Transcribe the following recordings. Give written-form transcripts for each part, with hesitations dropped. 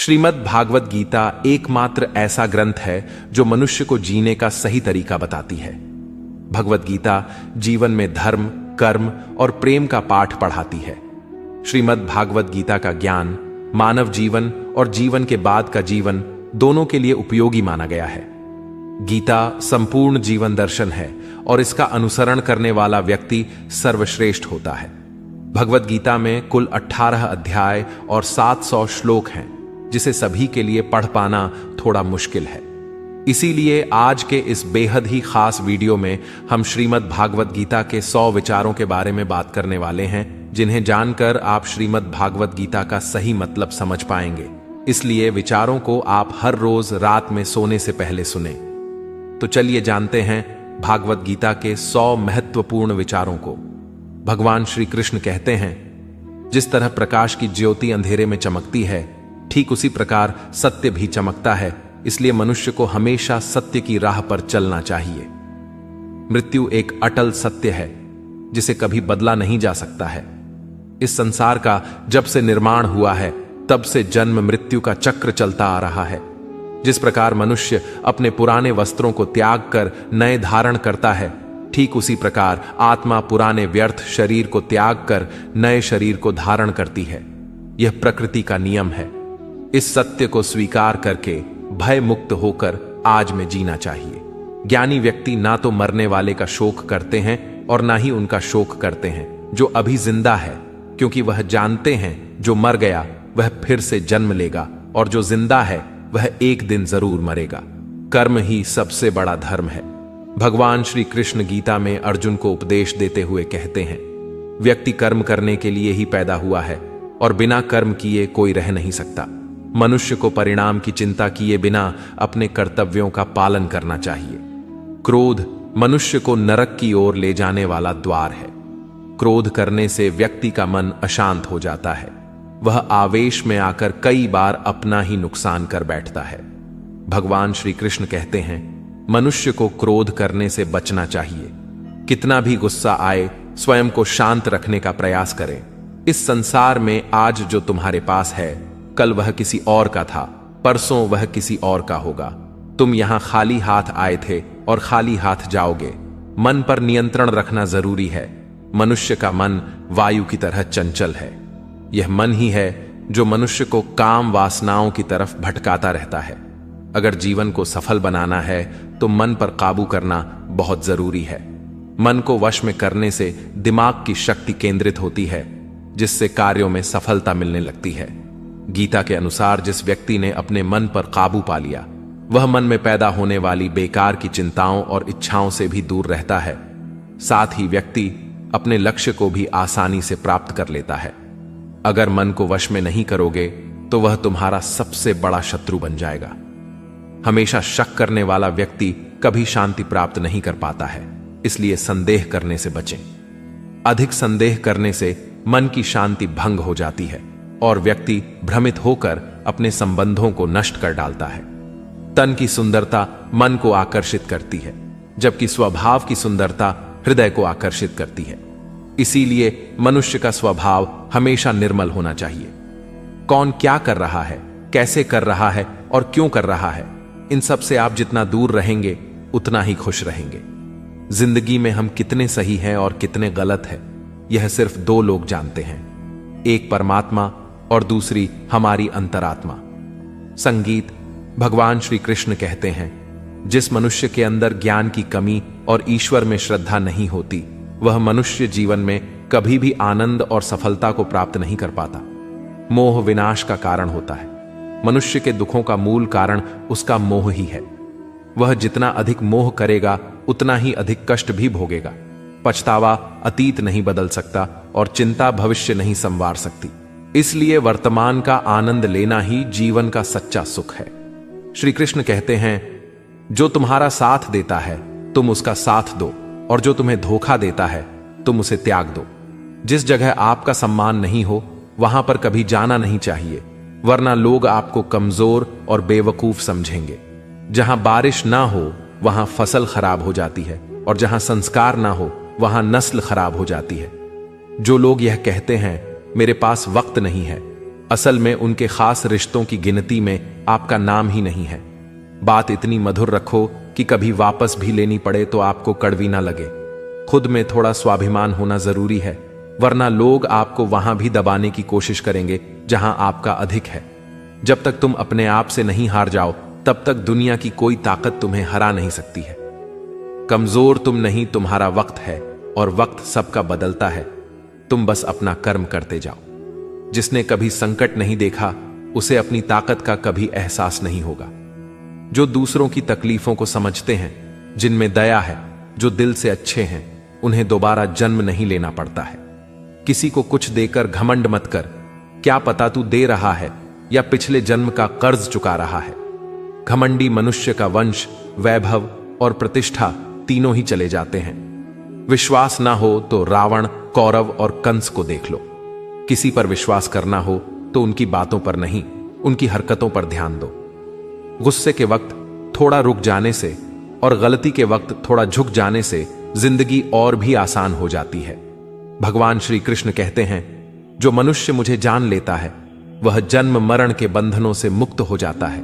श्रीमद् भागवत गीता एकमात्र ऐसा ग्रंथ है जो मनुष्य को जीने का सही तरीका बताती है। भगवत गीता जीवन में धर्म, कर्म और प्रेम का पाठ पढ़ाती है। श्रीमद् भागवत गीता का ज्ञान मानव जीवन और जीवन के बाद का जीवन दोनों के लिए उपयोगी माना गया है। गीता संपूर्ण जीवन दर्शन है और इसका अनुसरण करने वाला व्यक्ति सर्वश्रेष्ठ होता है। भगवत गीता में कुल 18 अध्याय और 700 श्लोक हैं, जिसे सभी के लिए पढ़ पाना थोड़ा मुश्किल है। इसीलिए आज के इस बेहद ही खास वीडियो में हम श्रीमद् भागवत गीता के 100 विचारों के बारे में बात करने वाले हैं, जिन्हें जानकर आप श्रीमद् भागवत गीता का सही मतलब समझ पाएंगे। इसलिए विचारों को आप हर रोज रात में सोने से पहले सुने। तो चलिए जानते हैं भागवत गीता के 100 महत्वपूर्ण विचारों को। भगवान श्री कृष्ण कहते हैं, जिस तरह प्रकाश की ज्योति अंधेरे में चमकती है, ठीक उसी प्रकार सत्य भी चमकता है। इसलिए मनुष्य को हमेशा सत्य की राह पर चलना चाहिए। मृत्यु एक अटल सत्य है जिसे कभी बदला नहीं जा सकता है। इस संसार का जब से निर्माण हुआ है, तब से जन्म मृत्यु का चक्र चलता आ रहा है। जिस प्रकार मनुष्य अपने पुराने वस्त्रों को त्याग कर नए धारण करता है, ठीक उसी प्रकार आत्मा पुराने व्यर्थ शरीर को त्याग कर नए शरीर को धारण करती है। यह प्रकृति का नियम है। इस सत्य को स्वीकार करके भय मुक्त होकर आज में जीना चाहिए। ज्ञानी व्यक्ति ना तो मरने वाले का शोक करते हैं और ना ही उनका शोक करते हैं जो अभी जिंदा है, क्योंकि वह जानते हैं जो मर गया वह फिर से जन्म लेगा और जो जिंदा है वह एक दिन जरूर मरेगा। कर्म ही सबसे बड़ा धर्म है। भगवान श्री कृष्ण गीता में अर्जुन को उपदेश देते हुए कहते हैं, व्यक्ति कर्म करने के लिए ही पैदा हुआ है और बिना कर्म किए कोई रह नहीं सकता। मनुष्य को परिणाम की चिंता किए बिना अपने कर्तव्यों का पालन करना चाहिए। क्रोध मनुष्य को नरक की ओर ले जाने वाला द्वार है। क्रोध करने से व्यक्ति का मन अशांत हो जाता है। वह आवेश में आकर कई बार अपना ही नुकसान कर बैठता है। भगवान श्री कृष्ण कहते हैं, मनुष्य को क्रोध करने से बचना चाहिए। कितना भी गुस्सा आए, स्वयं को शांत रखने का प्रयास करें। इस संसार में आज जो तुम्हारे पास है, कल वह किसी और का था, परसों वह किसी और का होगा। तुम यहां खाली हाथ आए थे और खाली हाथ जाओगे। मन पर नियंत्रण रखना जरूरी है। मनुष्य का मन वायु की तरह चंचल है। यह मन ही है जो मनुष्य को काम वासनाओं की तरफ भटकाता रहता है। अगर जीवन को सफल बनाना है तो मन पर काबू करना बहुत जरूरी है। मन को वश में करने से दिमाग की शक्ति केंद्रित होती है, जिससे कार्यों में सफलता मिलने लगती है। गीता के अनुसार जिस व्यक्ति ने अपने मन पर काबू पा लिया, वह मन में पैदा होने वाली बेकार की चिंताओं और इच्छाओं से भी दूर रहता है। साथ ही व्यक्ति अपने लक्ष्य को भी आसानी से प्राप्त कर लेता है। अगर मन को वश में नहीं करोगे तो वह तुम्हारा सबसे बड़ा शत्रु बन जाएगा। हमेशा शक करने वाला व्यक्ति कभी शांति प्राप्त नहीं कर पाता है। इसलिए संदेह करने से बचें। अधिक संदेह करने से मन की शांति भंग हो जाती है और व्यक्ति भ्रमित होकर अपने संबंधों को नष्ट कर डालता है। तन की सुंदरता मन को आकर्षित करती है, जबकि स्वभाव की सुंदरता हृदय को आकर्षित करती है। इसीलिए मनुष्य का स्वभाव हमेशा निर्मल होना चाहिए। कौन क्या कर रहा है, कैसे कर रहा है और क्यों कर रहा है, इन सब से आप जितना दूर रहेंगे उतना ही खुश रहेंगे। जिंदगी में हम कितने सही हैं और कितने गलत हैं, यह सिर्फ दो लोग जानते हैं, एक परमात्मा और दूसरी हमारी अंतरात्मा। संगीत भगवान श्री कृष्ण कहते हैं, जिस मनुष्य के अंदर ज्ञान की कमी और ईश्वर में श्रद्धा नहीं होती, वह मनुष्य जीवन में कभी भी आनंद और सफलता को प्राप्त नहीं कर पाता। मोह विनाश का कारण होता है। मनुष्य के दुखों का मूल कारण उसका मोह ही है। वह जितना अधिक मोह करेगा उतना ही अधिक कष्ट भी भोगेगा। पछतावा अतीत नहीं बदल सकता और चिंता भविष्य नहीं संवार सकती। इसलिए वर्तमान का आनंद लेना ही जीवन का सच्चा सुख है। श्री कृष्ण कहते हैं, जो तुम्हारा साथ देता है तुम उसका साथ दो, और जो तुम्हें धोखा देता है तुम उसे त्याग दो। जिस जगह आपका सम्मान नहीं हो वहां पर कभी जाना नहीं चाहिए, वरना लोग आपको कमजोर और बेवकूफ समझेंगे। जहां बारिश ना हो वहां फसल खराब हो जाती है, और जहां संस्कार ना हो वहां नस्ल खराब हो जाती है। जो लोग यह कहते हैं, मेरे पास वक्त नहीं है, असल में उनके खास रिश्तों की गिनती में आपका नाम ही नहीं है। बात इतनी मधुर रखो कि कभी वापस भी लेनी पड़े तो आपको कड़वी ना लगे। खुद में थोड़ा स्वाभिमान होना जरूरी है, वरना लोग आपको वहां भी दबाने की कोशिश करेंगे जहां आपका अधिक है। जब तक तुम अपने आप से नहीं हार जाओ, तब तक दुनिया की कोई ताकत तुम्हें हरा नहीं सकती है। कमजोर तुम नहीं, तुम्हारा वक्त है, और वक्त सबका बदलता है। तुम बस अपना कर्म करते जाओ। जिसने कभी संकट नहीं देखा, उसे अपनी ताकत का कभी एहसास नहीं होगा। जो दूसरों की तकलीफों को समझते हैं, जिनमें दया है, जो दिल से अच्छे हैं, उन्हें दोबारा जन्म नहीं लेना पड़ता है। किसी को कुछ देकर घमंड मत कर। क्या पता तू दे रहा है या पिछले जन्म का कर्ज चुका रहा है। घमंडी मनुष्य का वंश, वैभव और प्रतिष्ठा तीनों ही चले जाते हैं। विश्वास ना हो तो रावण, कौरव और कंस को देख लो। किसी पर विश्वास करना हो तो उनकी बातों पर नहीं, उनकी हरकतों पर ध्यान दो। गुस्से के वक्त थोड़ा रुक जाने से और गलती के वक्त थोड़ा झुक जाने से जिंदगी और भी आसान हो जाती है। भगवान श्री कृष्ण कहते हैं, जो मनुष्य मुझे जान लेता है वह जन्म मरण के बंधनों से मुक्त हो जाता है।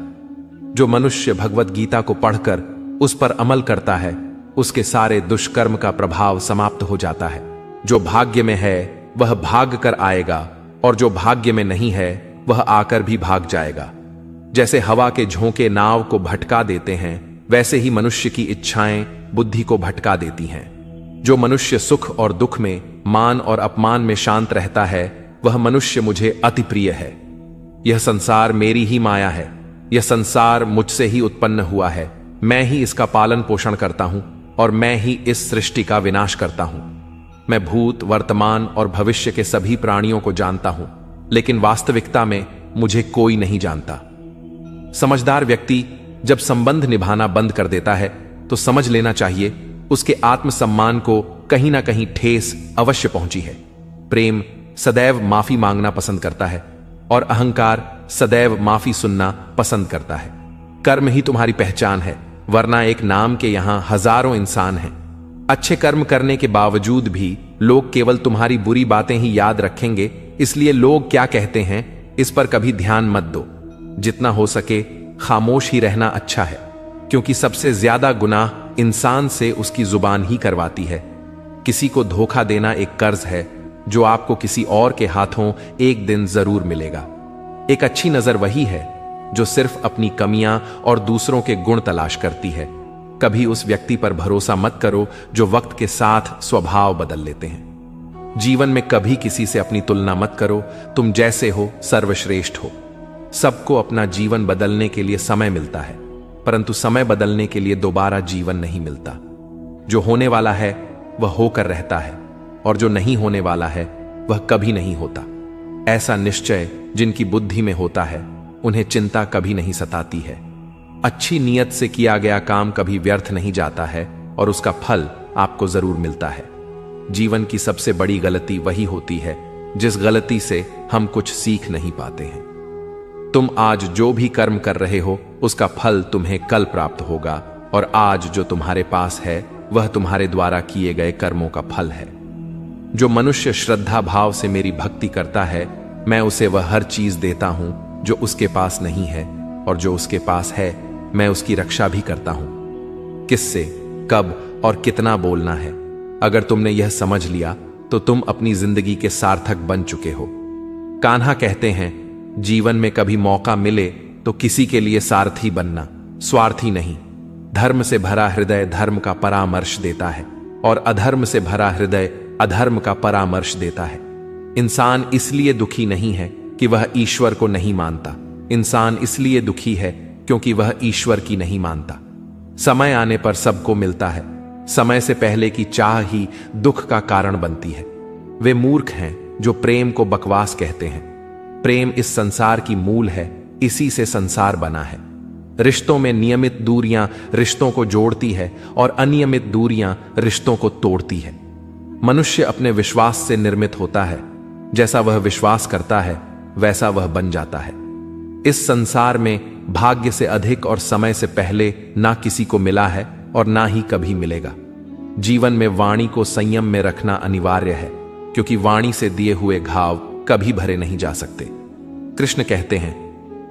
जो मनुष्य भगवत गीता को पढ़कर उस पर अमल करता है, उसके सारे दुष्कर्म का प्रभाव समाप्त हो जाता है। जो भाग्य में है वह भाग कर आएगा, और जो भाग्य में नहीं है वह आकर भी भाग जाएगा। जैसे हवा के झोंके नाव को भटका देते हैं, वैसे ही मनुष्य की इच्छाएं बुद्धि को भटका देती हैं। जो मनुष्य सुख और दुख में, मान और अपमान में शांत रहता है, वह मनुष्य मुझे अति प्रिय है। यह संसार मेरी ही माया है। यह संसार मुझसे ही उत्पन्न हुआ है। मैं ही इसका पालन पोषण करता हूं और मैं ही इस सृष्टि का विनाश करता हूं। मैं भूत, वर्तमान और भविष्य के सभी प्राणियों को जानता हूं, लेकिन वास्तविकता में मुझे कोई नहीं जानता। समझदार व्यक्ति जब संबंध निभाना बंद कर देता है तो समझ लेना चाहिए उसके आत्मसम्मान को कहीं ना कहीं ठेस अवश्य पहुंची है। प्रेम सदैव माफी मांगना पसंद करता है और अहंकार सदैव माफी सुनना पसंद करता है। कर्म ही तुम्हारी पहचान है, वरना एक नाम के यहां हजारों इंसान हैं। अच्छे कर्म करने के बावजूद भी लोग केवल तुम्हारी बुरी बातें ही याद रखेंगे, इसलिए लोग क्या कहते हैं इस पर कभी ध्यान मत दो। जितना हो सके खामोश ही रहना अच्छा है, क्योंकि सबसे ज्यादा गुनाह इंसान से उसकी जुबान ही करवाती है। किसी को धोखा देना एक कर्ज है जो आपको किसी और के हाथों एक दिन जरूर मिलेगा। एक अच्छी नजर वही है जो सिर्फ अपनी कमियां और दूसरों के गुण तलाश करती है। कभी उस व्यक्ति पर भरोसा मत करो जो वक्त के साथ स्वभाव बदल लेते हैं। जीवन में कभी किसी से अपनी तुलना मत करो। तुम जैसे हो सर्वश्रेष्ठ हो। सबको अपना जीवन बदलने के लिए समय मिलता है, परंतु समय बदलने के लिए दोबारा जीवन नहीं मिलता। जो होने वाला है वह होकर रहता है, और जो नहीं होने वाला है वह कभी नहीं होता। ऐसा निश्चय जिनकी बुद्धि में होता है, उन्हें चिंता कभी नहीं सताती है। अच्छी नीयत से किया गया काम कभी व्यर्थ नहीं जाता है और उसका फल आपको जरूर मिलता है। जीवन की सबसे बड़ी गलती वही होती है जिस गलती से हम कुछ सीख नहीं पाते हैं। तुम आज जो भी कर्म कर रहे हो उसका फल तुम्हें कल प्राप्त होगा, और आज जो तुम्हारे पास है वह तुम्हारे द्वारा किए गए कर्मों का फल है। जो मनुष्य श्रद्धा भाव से मेरी भक्ति करता है, मैं उसे वह हर चीज देता हूं जो उसके पास नहीं है, और जो उसके पास है मैं उसकी रक्षा भी करता हूं। किससे, कब और कितना बोलना है, अगर तुमने यह समझ लिया तो तुम अपनी जिंदगी के सार्थक बन चुके हो। कान्हा कहते हैं, जीवन में कभी मौका मिले तो किसी के लिए सारथी बनना, स्वार्थी नहीं। धर्म से भरा हृदय धर्म का परामर्श देता है, और अधर्म से भरा हृदय अधर्म का परामर्श देता है। इंसान इसलिए दुखी नहीं है कि वह ईश्वर को नहीं मानता। इंसान इसलिए दुखी है क्योंकि वह ईश्वर की नहीं मानता। समय आने पर सबको मिलता है। समय से पहले की चाह ही दुख का कारण बनती है। वे मूर्ख हैं जो प्रेम को बकवास कहते हैं। प्रेम इस संसार की मूल है, इसी से संसार बना है। रिश्तों में नियमित दूरियां रिश्तों को जोड़ती है और अनियमित दूरियां रिश्तों को तोड़ती है। मनुष्य अपने विश्वास से निर्मित होता है। जैसा वह विश्वास करता है वैसा वह बन जाता है। इस संसार में भाग्य से अधिक और समय से पहले ना किसी को मिला है और ना ही कभी मिलेगा। जीवन में वाणी को संयम में रखना अनिवार्य है, क्योंकि वाणी से दिए हुए घाव कभी भरे नहीं जा सकते। कृष्ण कहते हैं,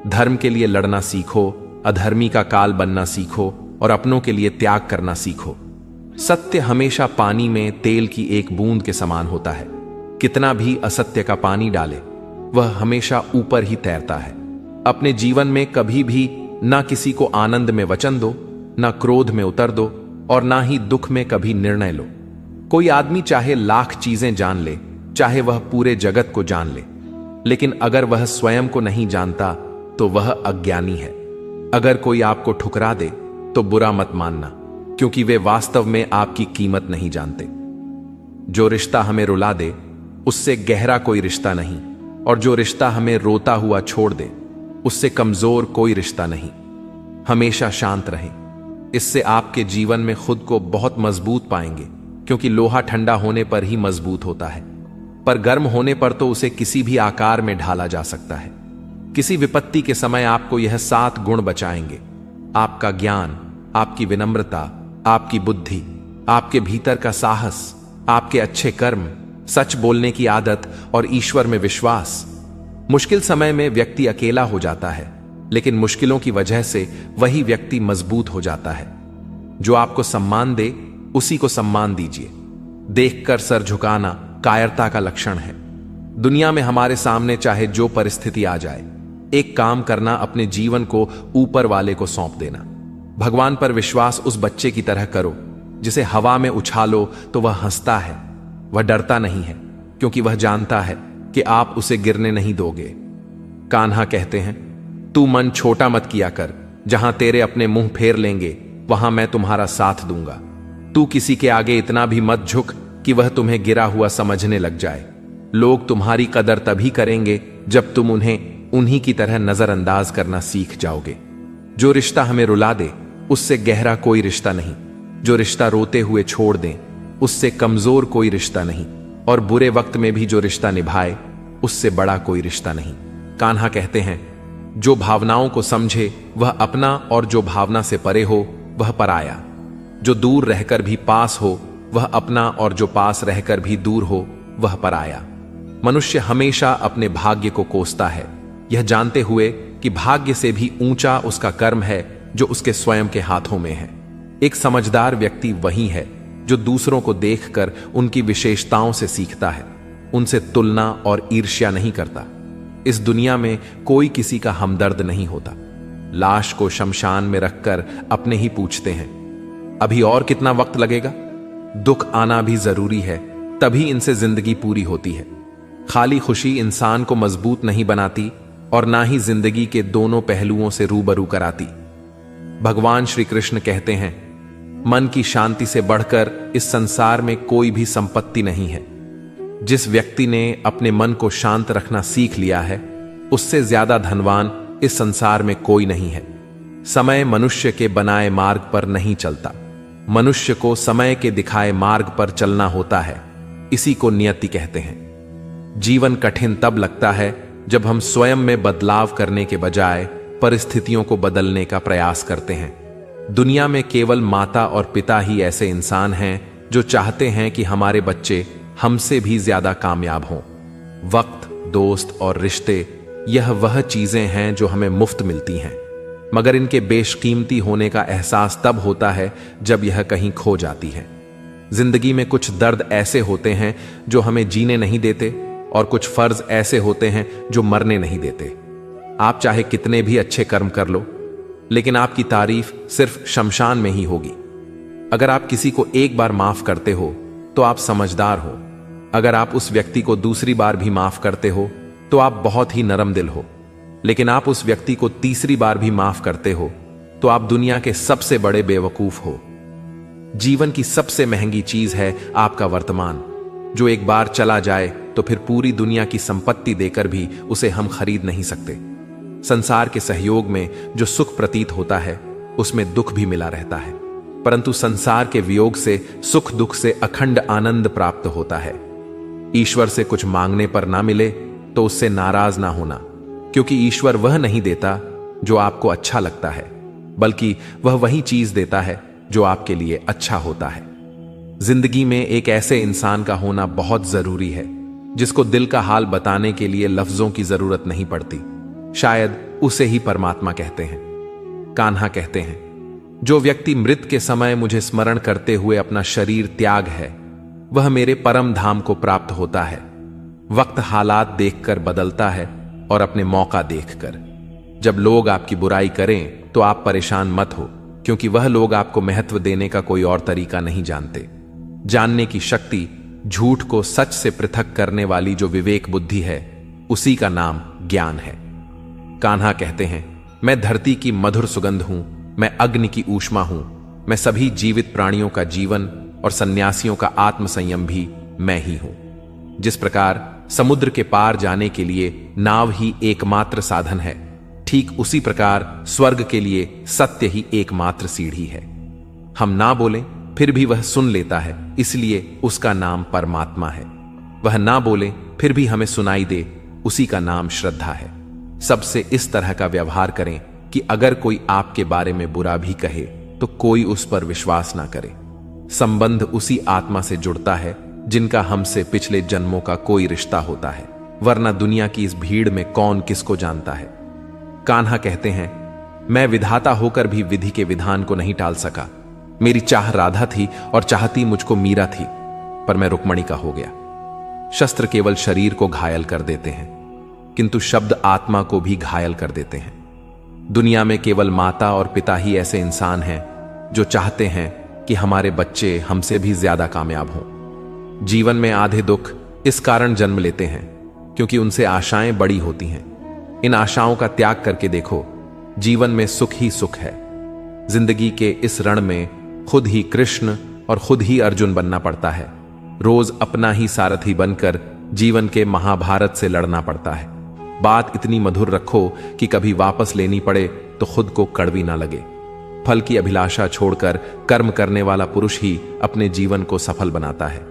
धर्म के लिए लड़ना सीखो, अधर्मी का काल बनना सीखो और अपनों के लिए त्याग करना सीखो। सत्य हमेशा पानी में तेल की एक बूंद के समान होता है। कितना भी असत्य का पानी डाले, वह हमेशा ऊपर ही तैरता है। अपने जीवन में कभी भी ना किसी को आनंद में वचन दो, ना क्रोध में उतर दो और ना ही दुख में कभी निर्णय लो। कोई आदमी चाहे लाख चीजें जान ले, चाहे वह पूरे जगत को जान ले, लेकिन अगर वह स्वयं को नहीं जानता तो वह अज्ञानी है। अगर कोई आपको ठुकरा दे तो बुरा मत मानना, क्योंकि वे वास्तव में आपकी कीमत नहीं जानते। जो रिश्ता हमें रुला दे उससे गहरा कोई रिश्ता नहीं, और जो रिश्ता हमें रोता हुआ छोड़ दे उससे कमजोर कोई रिश्ता नहीं। हमेशा शांत रहें, इससे आपके जीवन में खुद को बहुत मजबूत पाएंगे, क्योंकि लोहा ठंडा होने पर ही मजबूत होता है, पर गर्म होने पर तो उसे किसी भी आकार में ढाला जा सकता है। किसी विपत्ति के समय आपको यह 7 गुण बचाएंगे: आपका ज्ञान, आपकी विनम्रता, आपकी बुद्धि, आपके भीतर का साहस, आपके अच्छे कर्म, सच बोलने की आदत और ईश्वर में विश्वास। मुश्किल समय में व्यक्ति अकेला हो जाता है, लेकिन मुश्किलों की वजह से वही व्यक्ति मजबूत हो जाता है। जो आपको सम्मान दे उसी को सम्मान दीजिए। देखकर सर झुकाना कायरता का लक्षण है। दुनिया में हमारे सामने चाहे जो परिस्थिति आ जाए, एक काम करना, अपने जीवन को ऊपर वाले को सौंप देना। भगवान पर विश्वास उस बच्चे की तरह करो जिसे हवा में उछालो तो वह हंसता है। वह डरता नहीं है, क्योंकि वह जानता है कि आप उसे गिरने नहीं दोगे। कान्हा कहते हैं, तू मन छोटा मत किया कर, जहां तेरे अपने मुंह फेर लेंगे वहां मैं तुम्हारा साथ दूंगा। तू किसी के आगे इतना भी मत झुक कि वह तुम्हें गिरा हुआ समझने लग जाए। लोग तुम्हारी कदर तभी करेंगे जब तुम उन्हें उन्हीं की तरह नजरअंदाज करना सीख जाओगे। जो रिश्ता हमें रुला दे उससे गहरा कोई रिश्ता नहीं। जो रिश्ता रोते हुए छोड़ दें उससे कमजोर कोई रिश्ता नहीं, और बुरे वक्त में भी जो रिश्ता निभाए उससे बड़ा कोई रिश्ता नहीं। कान्हा कहते हैं, जो भावनाओं को समझे वह अपना, और जो भावना से परे हो वह पराया। जो दूर रहकर भी पास हो वह अपना, और जो पास रहकर भी दूर हो वह पराया। मनुष्य हमेशा अपने भाग्य को कोसता है, यह जानते हुए कि भाग्य से भी ऊंचा उसका कर्म है जो उसके स्वयं के हाथों में है। एक समझदार व्यक्ति वही है जो दूसरों को देखकर उनकी विशेषताओं से सीखता है, उनसे तुलना और ईर्ष्या नहीं करता। इस दुनिया में कोई किसी का हमदर्द नहीं होता। लाश को शमशान में रखकर अपने ही पूछते हैं, अभी और कितना वक्त लगेगा? दुख आना भी जरूरी है, तभी इनसे जिंदगी पूरी होती है। खाली खुशी इंसान को मजबूत नहीं बनाती और ना ही जिंदगी के दोनों पहलुओं से रूबरू कराती। भगवान श्री कृष्ण कहते हैं, मन की शांति से बढ़कर इस संसार में कोई भी संपत्ति नहीं है। जिस व्यक्ति ने अपने मन को शांत रखना सीख लिया है, उससे ज्यादा धनवान इस संसार में कोई नहीं है। समय मनुष्य के बनाए मार्ग पर नहीं चलता, मनुष्य को समय के दिखाए मार्ग पर चलना होता है। इसी को नियति कहते हैं। जीवन कठिन तब लगता है जब हम स्वयं में बदलाव करने के बजाय परिस्थितियों को बदलने का प्रयास करते हैं। दुनिया में केवल माता और पिता ही ऐसे इंसान हैं जो चाहते हैं कि हमारे बच्चे हमसे भी ज्यादा कामयाब हों। वक्त, दोस्त और रिश्ते, यह वह चीजें हैं जो हमें मुफ्त मिलती हैं, मगर इनके बेशकीमती होने का एहसास तब होता है जब यह कहीं खो जाती है। जिंदगी में कुछ दर्द ऐसे होते हैं जो हमें जीने नहीं देते, और कुछ फर्ज ऐसे होते हैं जो मरने नहीं देते। आप चाहे कितने भी अच्छे कर्म कर लो, लेकिन आपकी तारीफ सिर्फ शमशान में ही होगी। अगर आप किसी को एक बार माफ करते हो तो आप समझदार हो। अगर आप उस व्यक्ति को दूसरी बार भी माफ करते हो तो आप बहुत ही नरम दिल हो। लेकिन आप उस व्यक्ति को तीसरी बार भी माफ करते हो तो आप दुनिया के सबसे बड़े बेवकूफ हो। जीवन की सबसे महंगी चीज है आपका वर्तमान, जो एक बार चला जाए तो फिर पूरी दुनिया की संपत्ति देकर भी उसे हम खरीद नहीं सकते। संसार के सहयोग में जो सुख प्रतीत होता है उसमें दुख भी मिला रहता है, परंतु संसार के वियोग से सुख दुख से अखंड आनंद प्राप्त होता है। ईश्वर से कुछ मांगने पर ना मिले तो उससे नाराज ना होना, क्योंकि ईश्वर वह नहीं देता जो आपको अच्छा लगता है, बल्कि वह वही चीज देता है जो आपके लिए अच्छा होता है। जिंदगी में एक ऐसे इंसान का होना बहुत जरूरी है जिसको दिल का हाल बताने के लिए लफ्जों की जरूरत नहीं पड़ती। शायद उसे ही परमात्मा कहते हैं। कान्हा कहते हैं, जो व्यक्ति मृत के समय मुझे स्मरण करते हुए अपना शरीर त्याग है, वह मेरे परम धाम को प्राप्त होता है। वक्त हालात देखकर बदलता है और अपने मौका देखकर। जब लोग आपकी बुराई करें तो आप परेशान मत हो, क्योंकि वह लोग आपको महत्व देने का कोई और तरीका नहीं जानते। जानने की शक्ति, झूठ को सच से पृथक करने वाली जो विवेक बुद्धि है, उसी का नाम ज्ञान है। कान्हा कहते हैं, मैं धरती की मधुर सुगंध हूं, मैं अग्नि की ऊष्मा हूं, मैं सभी जीवित प्राणियों का जीवन और सन्यासियों का आत्म संयम भी मैं ही हूं। जिस प्रकार समुद्र के पार जाने के लिए नाव ही एकमात्र साधन है, ठीक उसी प्रकार स्वर्ग के लिए सत्य ही एकमात्र सीढ़ी है। हम ना बोलें फिर भी वह सुन लेता है, इसलिए उसका नाम परमात्मा है। वह ना बोले फिर भी हमें सुनाई दे, उसी का नाम श्रद्धा है। सबसे इस तरह का व्यवहार करें कि अगर कोई आपके बारे में बुरा भी कहे तो कोई उस पर विश्वास ना करे। संबंध उसी आत्मा से जुड़ता है जिनका हमसे पिछले जन्मों का कोई रिश्ता होता है, वरना दुनिया की इस भीड़ में कौन किसको जानता है। कान्हा कहते हैं, मैं विधाता होकर भी विधि के विधान को नहीं टाल सका। मेरी चाह राधा थी और चाहती मुझको मीरा थी, पर मैं रुक्मणी का हो गया। शस्त्र केवल शरीर को घायल कर देते हैं, किंतु शब्द आत्मा को भी घायल कर देते हैं। दुनिया में केवल माता और पिता ही ऐसे इंसान हैं जो चाहते हैं कि हमारे बच्चे हमसे भी ज्यादा कामयाब हों। जीवन में आधे दुख इस कारण जन्म लेते हैं क्योंकि उनसे आशाएं बड़ी होती हैं। इन आशाओं का त्याग करके देखो, जीवन में सुख ही सुख है। जिंदगी के इस रण में खुद ही कृष्ण और खुद ही अर्जुन बनना पड़ता है। रोज अपना ही सारथी बनकर जीवन के महाभारत से लड़ना पड़ता है। बात इतनी मधुर रखो कि कभी वापस लेनी पड़े तो खुद को कड़वी ना लगे। फल की अभिलाषा छोड़कर कर्म करने वाला पुरुष ही अपने जीवन को सफल बनाता है।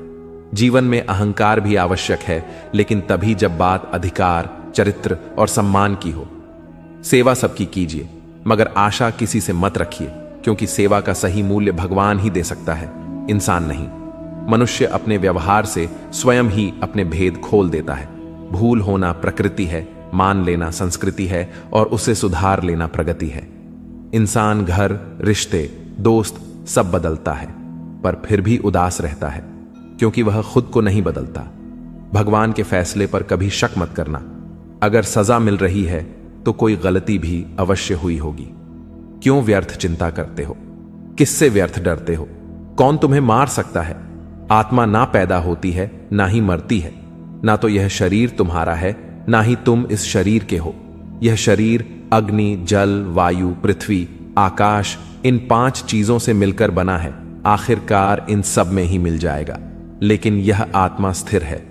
जीवन में अहंकार भी आवश्यक है, लेकिन तभी जब बात अधिकार, चरित्र और सम्मान की हो। सेवा सबकी कीजिए, मगर आशा किसी से मत रखिए, क्योंकि सेवा का सही मूल्य भगवान ही दे सकता है, इंसान नहीं। मनुष्य अपने व्यवहार से स्वयं ही अपने भेद खोल देता है। भूल होना प्रकृति है, मान लेना संस्कृति है और उसे सुधार लेना प्रगति है। इंसान घर, रिश्ते, दोस्त सब बदलता है, पर फिर भी उदास रहता है, क्योंकि वह खुद को नहीं बदलता। भगवान के फैसले पर कभी शक मत करना। अगर सजा मिल रही है तो कोई गलती भी अवश्य हुई होगी। क्यों व्यर्थ चिंता करते हो? किससे व्यर्थ डरते हो? कौन तुम्हें मार सकता है? आत्मा ना पैदा होती है ना ही मरती है। ना तो यह शरीर तुम्हारा है, ना ही तुम इस शरीर के हो। यह शरीर अग्नि, जल, वायु, पृथ्वी, आकाश, इन 5 चीजों से मिलकर बना है। आखिरकार इन सब में ही मिल जाएगा। लेकिन यह आत्मा स्थिर है।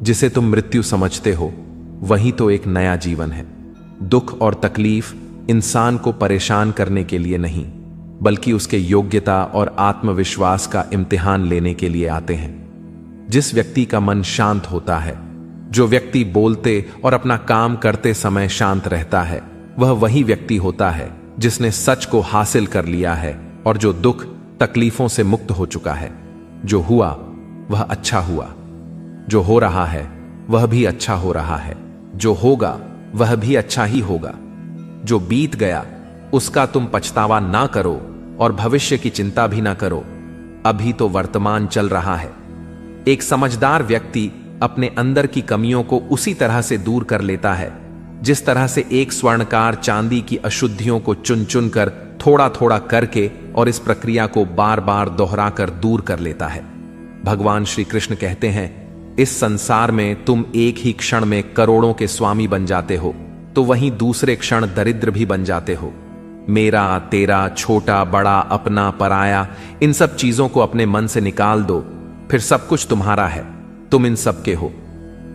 जिसे तुम मृत्यु समझते हो, वही तो एक नया जीवन है। दुख और तकलीफ इंसान को परेशान करने के लिए नहीं, बल्कि उसके योग्यता और आत्मविश्वास का इम्तिहान लेने के लिए आते हैं। जिस व्यक्ति का मन शांत होता है, जो व्यक्ति बोलते और अपना काम करते समय शांत रहता है, वह वही व्यक्ति होता है जिसने सच को हासिल कर लिया है और जो दुख तकलीफों से मुक्त हो चुका है। जो हुआ वह अच्छा हुआ, जो हो रहा है वह भी अच्छा हो रहा है, जो होगा वह भी अच्छा ही होगा। जो बीत गया उसका तुम पछतावा ना करो और भविष्य की चिंता भी ना करो। अभी तो वर्तमान चल रहा है। एक समझदार व्यक्ति अपने अंदर की कमियों को उसी तरह से दूर कर लेता है जिस तरह से एक स्वर्णकार चांदी की अशुद्धियों को चुन चुन कर थोड़ा थोड़ा करके और इस प्रक्रिया को बार बार दोहराकर दूर कर लेता है। भगवान श्री कृष्ण कहते हैं, इस संसार में तुम एक ही क्षण में करोड़ों के स्वामी बन जाते हो, तो वहीं दूसरे क्षण दरिद्र भी बन जाते हो। मेरा, तेरा, छोटा, बड़ा, अपना, पराया, इन सब चीजों को अपने मन से निकाल दो, फिर सब कुछ तुम्हारा है। तुम इन सब के हो।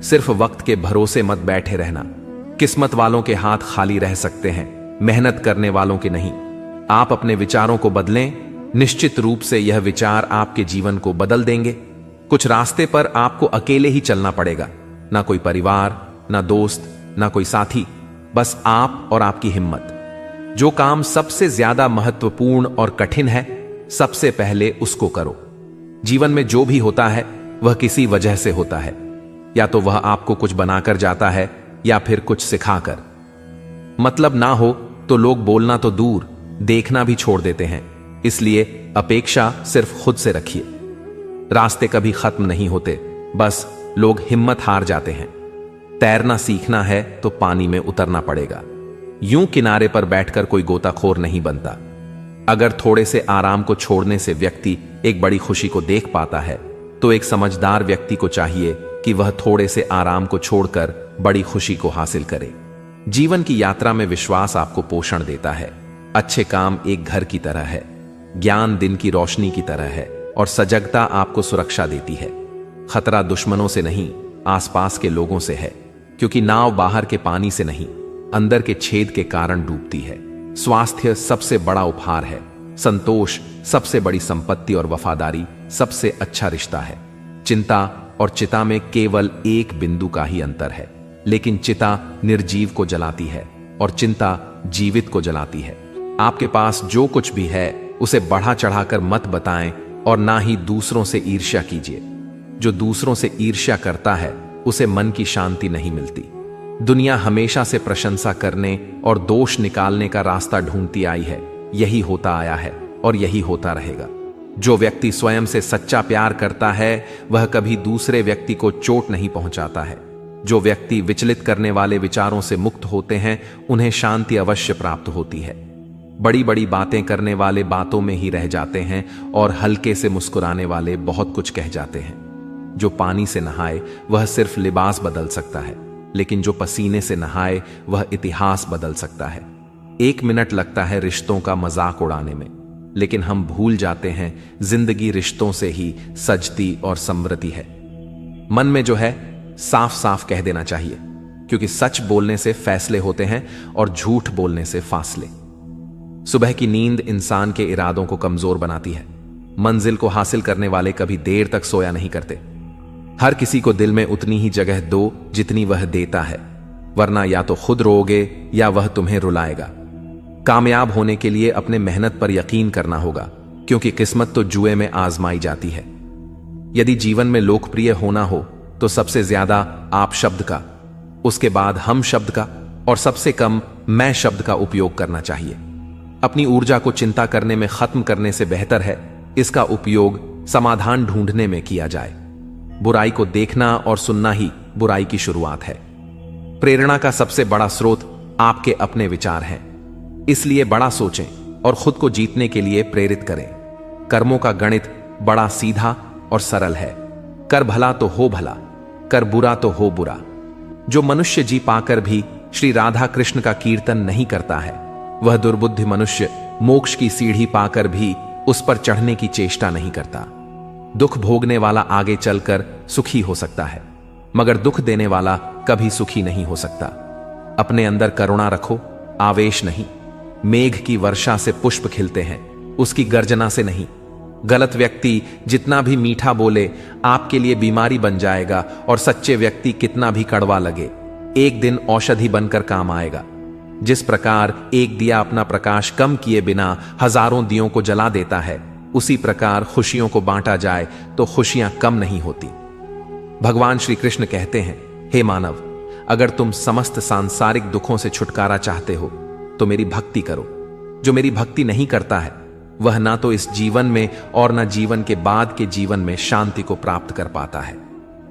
सिर्फ वक्त के भरोसे मत बैठे रहना। किस्मत वालों के हाथ खाली रह सकते हैं, मेहनत करने वालों के नहीं। आप अपने विचारों को बदलें, निश्चित रूप से यह विचार आपके जीवन को बदल देंगे। कुछ रास्ते पर आपको अकेले ही चलना पड़ेगा, ना कोई परिवार, ना दोस्त, ना कोई साथी, बस आप और आपकी हिम्मत। जो काम सबसे ज्यादा महत्वपूर्ण और कठिन है, सबसे पहले उसको करो। जीवन में जो भी होता है वह किसी वजह से होता है। या तो वह आपको कुछ बनाकर जाता है या फिर कुछ सिखाकर। मतलब ना हो तो लोग बोलना तो दूर, देखना भी छोड़ देते हैं। इसलिए अपेक्षा सिर्फ खुद से रखिए। रास्ते कभी खत्म नहीं होते, बस लोग हिम्मत हार जाते हैं। तैरना सीखना है तो पानी में उतरना पड़ेगा। यूं किनारे पर बैठकर कोई गोताखोर नहीं बनता। अगर थोड़े से आराम को छोड़ने से व्यक्ति एक बड़ी खुशी को देख पाता है, तो एक समझदार व्यक्ति को चाहिए कि वह थोड़े से आराम को छोड़कर बड़ी खुशी को हासिल करे। जीवन की यात्रा में विश्वास आपको पोषण देता है। अच्छे काम एक घर की तरह है, ज्ञान दिन की रोशनी की तरह है, और सजगता आपको सुरक्षा देती है। खतरा दुश्मनों से नहीं, आसपास के लोगों से है, क्योंकि नाव बाहर के पानी से नहीं, अंदर के छेद के कारण डूबती है। स्वास्थ्य सबसे बड़ा उपहार है, संतोष सबसे बड़ी संपत्ति, और वफादारी सबसे अच्छा रिश्ता है। चिंता और चिता में केवल एक बिंदु का ही अंतर है, लेकिन चिता निर्जीव को जलाती है और चिंता जीवित को जलाती है। आपके पास जो कुछ भी है उसे बढ़ा चढ़ाकर मत बताएं, और ना ही दूसरों से ईर्ष्या कीजिए। जो दूसरों से ईर्ष्या करता है उसे मन की शांति नहीं मिलती। दुनिया हमेशा से प्रशंसा करने और दोष निकालने का रास्ता ढूंढती आई है। यही होता आया है और यही होता रहेगा। जो व्यक्ति स्वयं से सच्चा प्यार करता है वह कभी दूसरे व्यक्ति को चोट नहीं पहुंचाता है। जो व्यक्ति विचलित करने वाले विचारों से मुक्त होते हैं उन्हें शांति अवश्य प्राप्त होती है। बड़ी बड़ी बातें करने वाले बातों में ही रह जाते हैं, और हल्के से मुस्कुराने वाले बहुत कुछ कह जाते हैं। जो पानी से नहाए वह सिर्फ लिबास बदल सकता है, लेकिन जो पसीने से नहाए वह इतिहास बदल सकता है। 1 मिनट लगता है रिश्तों का मजाक उड़ाने में, लेकिन हम भूल जाते हैं जिंदगी रिश्तों से ही सजती और समृद्धि है। मन में जो है साफ साफ कह देना चाहिए, क्योंकि सच बोलने से फैसले होते हैं और झूठ बोलने से फासले। सुबह की नींद इंसान के इरादों को कमजोर बनाती है। मंजिल को हासिल करने वाले कभी देर तक सोया नहीं करते। हर किसी को दिल में उतनी ही जगह दो जितनी वह देता है, वरना या तो खुद रोओगे या वह तुम्हें रुलाएगा। कामयाब होने के लिए अपने मेहनत पर यकीन करना होगा, क्योंकि किस्मत तो जुए में आजमाई जाती है। यदि जीवन में लोकप्रिय होना हो तो सबसे ज्यादा आप शब्द का, उसके बाद हम शब्द का, और सबसे कम मैं शब्द का उपयोग करना चाहिए। अपनी ऊर्जा को चिंता करने में खत्म करने से बेहतर है इसका उपयोग समाधान ढूंढने में किया जाए। बुराई को देखना और सुनना ही बुराई की शुरुआत है। प्रेरणा का सबसे बड़ा स्रोत आपके अपने विचार हैं, इसलिए बड़ा सोचें और खुद को जीतने के लिए प्रेरित करें। कर्मों का गणित बड़ा सीधा और सरल है। कर भला तो हो भला, कर बुरा तो हो बुरा। जो मनुष्य जी पाकर भी श्री राधा कृष्ण का कीर्तन नहीं करता है, वह दुर्बुद्धि मनुष्य मोक्ष की सीढ़ी पाकर भी उस पर चढ़ने की चेष्टा नहीं करता। दुख भोगने वाला आगे चलकर सुखी हो सकता है, मगर दुख देने वाला कभी सुखी नहीं हो सकता। अपने अंदर करुणा रखो, आवेश नहीं। मेघ की वर्षा से पुष्प खिलते हैं, उसकी गर्जना से नहीं। गलत व्यक्ति जितना भी मीठा बोले आपके लिए बीमारी बन जाएगा, और सच्चे व्यक्ति कितना भी कड़वा लगे एक दिन औषधि बनकर काम आएगा। जिस प्रकार एक दिया अपना प्रकाश कम किए बिना हजारों दियों को जला देता है, उसी प्रकार खुशियों को बांटा जाए तो खुशियां कम नहीं होती। भगवान श्री कृष्ण कहते हैं, हे मानव, अगर तुम समस्त सांसारिक दुखों से छुटकारा चाहते हो तो मेरी भक्ति करो। जो मेरी भक्ति नहीं करता है वह ना तो इस जीवन में और ना जीवन के बाद के जीवन में शांति को प्राप्त कर पाता है।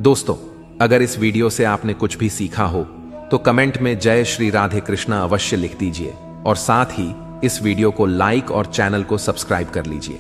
दोस्तों, अगर इस वीडियो से आपने कुछ भी सीखा हो तो कमेंट में जय श्री राधे कृष्णा अवश्य लिख दीजिए, और साथ ही इस वीडियो को लाइक और चैनल को सब्सक्राइब कर लीजिए।